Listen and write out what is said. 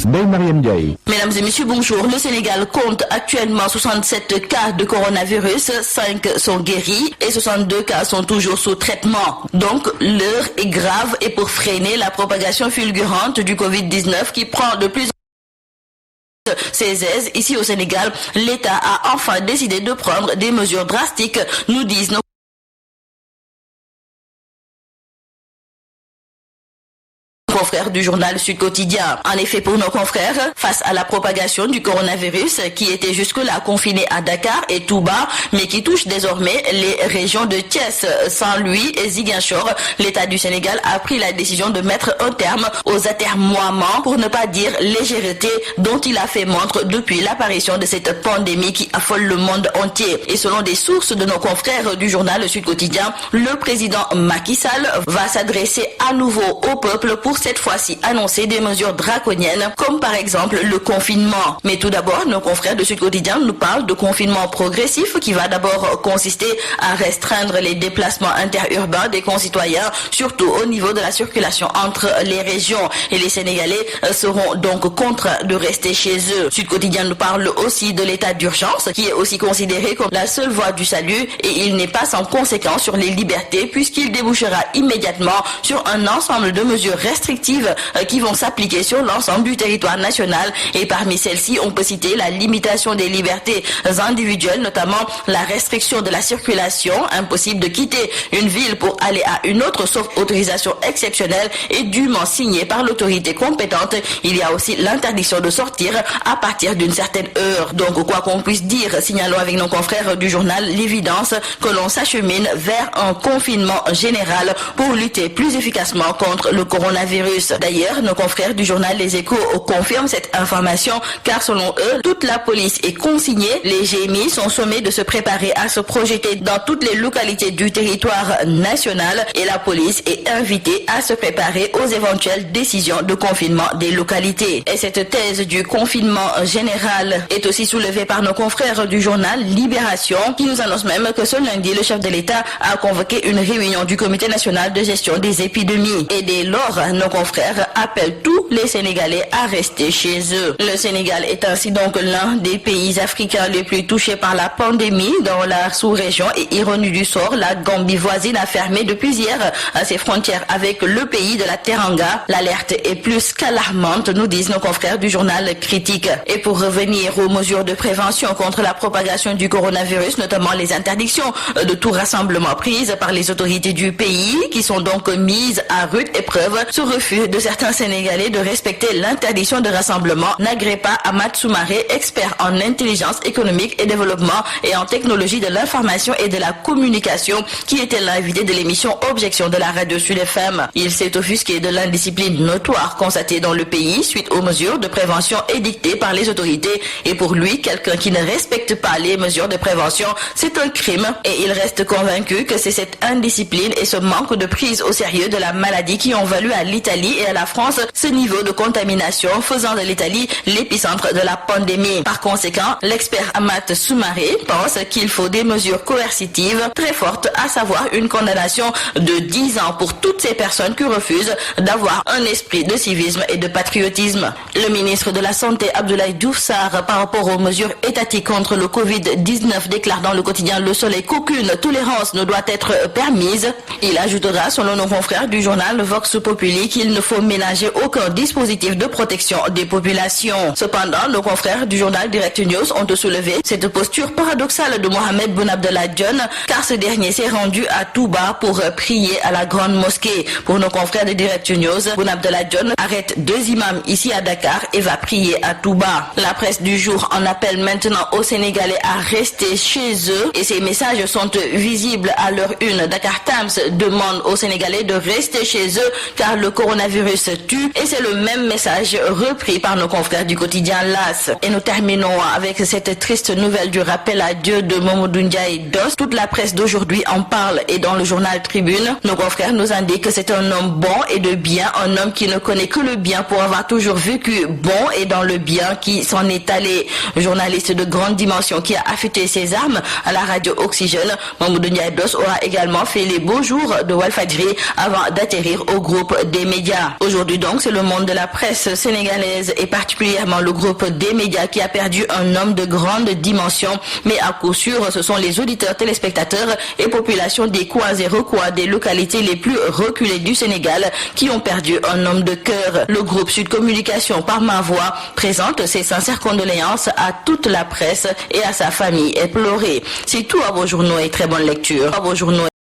Mesdames et messieurs, bonjour. Le Sénégal compte actuellement 67 cas de coronavirus, 5 sont guéris et 62 cas sont toujours sous traitement. Donc, l'heure est grave et pour freiner la propagation fulgurante du Covid-19 qui prend de plus en plus ses aises ici au Sénégal, l'État a enfin décidé de prendre des mesures drastiques, nous disent nos confrères du journal Sud Quotidien. En effet, pour nos confrères, face à la propagation du coronavirus qui était jusque-là confiné à Dakar et Touba, mais qui touche désormais les régions de Thiès, Saint-Louis et Ziguinchor, l'État du Sénégal a pris la décision de mettre un terme aux atermoiements, pour ne pas dire légèreté, dont il a fait montre depuis l'apparition de cette pandémie qui affole le monde entier. Et selon des sources de nos confrères du journal Sud Quotidien, le président Macky Sall va s'adresser à nouveau au peuple pour cette fois-ci annoncer des mesures draconiennes, comme par exemple le confinement. Mais tout d'abord, nos confrères de Sud Quotidien nous parlent de confinement progressif qui va d'abord consister à restreindre les déplacements interurbains des concitoyens, surtout au niveau de la circulation entre les régions. Et les Sénégalais seront donc contraints de rester chez eux. Sud Quotidien nous parle aussi de l'état d'urgence, qui est aussi considéré comme la seule voie du salut, et il n'est pas sans conséquence sur les libertés, puisqu'il débouchera immédiatement sur un ensemble de mesures restrictives qui vont s'appliquer sur l'ensemble du territoire national. Et parmi celles-ci, on peut citer la limitation des libertés individuelles, notamment la restriction de la circulation, impossible de quitter une ville pour aller à une autre sauf autorisation exceptionnelle et dûment signée par l'autorité compétente. Il y a aussi l'interdiction de sortir à partir d'une certaine heure. Donc, quoi qu'on puisse dire, signalons avec nos confrères du journal l'évidence que l'on s'achemine vers un confinement général pour lutter plus efficacement contre le coronavirus. D'ailleurs, nos confrères du journal Les Échos confirment cette information, car selon eux, toute la police est consignée. Les GMI sont sommés de se préparer à se projeter dans toutes les localités du territoire national, et la police est invitée à se préparer aux éventuelles décisions de confinement des localités. Et cette thèse du confinement général est aussi soulevée par nos confrères du journal Libération, qui nous annonce même que ce lundi, le chef de l'État a convoqué une réunion du Comité national de gestion des épidémies. Et dès lors, nos confrères appellent tous les Sénégalais à rester chez eux. Le Sénégal est ainsi donc l'un des pays africains les plus touchés par la pandémie dans la sous-région, et ironie du sort, la Gambie voisine a fermé depuis hier ses frontières avec le pays de la Teranga. L'alerte est plus qu'alarmante, nous disent nos confrères du journal Critique. Et pour revenir aux mesures de prévention contre la propagation du coronavirus, notamment les interdictions de tout rassemblement prises par les autorités du pays, qui sont donc mises à rude épreuve, ce refus de certains Sénégalais de respecter l'interdiction de rassemblement n'agrée pas Ahmad Soumaré, expert en intelligence économique et développement et en technologie de l'information et de la communication, qui était l'invité de l'émission Objection de la radio Sud FM. Il s'est offusqué de l'indiscipline notoire constatée dans le pays suite aux mesures de prévention édictées par les autorités, et pour lui, quelqu'un qui ne respecte pas les mesures de prévention, c'est un crime, et il reste convaincu que c'est cette indiscipline et ce manque de prise au sérieux de la maladie qui ont valu à l'Italie et à la France ce niveau de contamination, faisant de l'Italie l'épicentre de la pandémie. Par conséquent, l'expert Ahmad Soumaré pense qu'il faut des mesures coercitives très fortes, à savoir une condamnation de 10 ans pour toutes ces personnes qui refusent d'avoir un esprit de civisme et de patriotisme. Le ministre de la Santé, Abdoulaye Diouf Sarr, par rapport aux mesures étatiques contre le Covid-19, déclare dans le quotidien Le Soleil qu'aucune tolérance ne doit être permise. Il ajoutera, selon nos confrères du journal Vox Populi, qu'il ne faut ménager aucun dispositif de protection des populations. Cependant, nos confrères du journal Direct News ont soulevé cette posture paradoxale de Mohamed Boun Abdallah Dionne, car ce dernier s'est rendu à Touba pour prier à la grande mosquée. Pour nos confrères de Direct News, Boun Abdallah Dionne arrête 2 imams ici à Dakar et va prier à Touba. La presse du jour en appelle maintenant aux Sénégalais à rester chez eux, et ces messages sont visibles à leur une. Dakar Times demande aux Sénégalais de rester chez eux car le coronavirus tue, et c'est le même message repris par nos confrères du quotidien LAS. Et nous terminons avec cette triste nouvelle du rappel à Dieu de Mamadou Ndiaye Doss. Toute la presse d'aujourd'hui en parle, et dans le journal Tribune, nos confrères nous indiquent que c'est un homme bon et de bien, un homme qui ne connaît que le bien pour avoir toujours vécu bon et dans le bien qui s'en est allé. Journaliste de grande dimension qui a affûté ses armes à la radio Oxygène, Mamadou Ndiaye Doss aura également fait les beaux jours de Walfadjri avant d'atterrir au groupe des médias. médias. Aujourd'hui donc, c'est le monde de la presse sénégalaise et particulièrement le groupe des médias qui a perdu un homme de grande dimension. Mais à coup sûr, ce sont les auditeurs, téléspectateurs et populations des coins et recoins des localités les plus reculées du Sénégal qui ont perdu un homme de cœur. Le groupe Sud Communication, par ma voix, présente ses sincères condoléances à toute la presse et à sa famille éplorée. C'est tout à vos journaux et très bonne lecture. À vos journaux.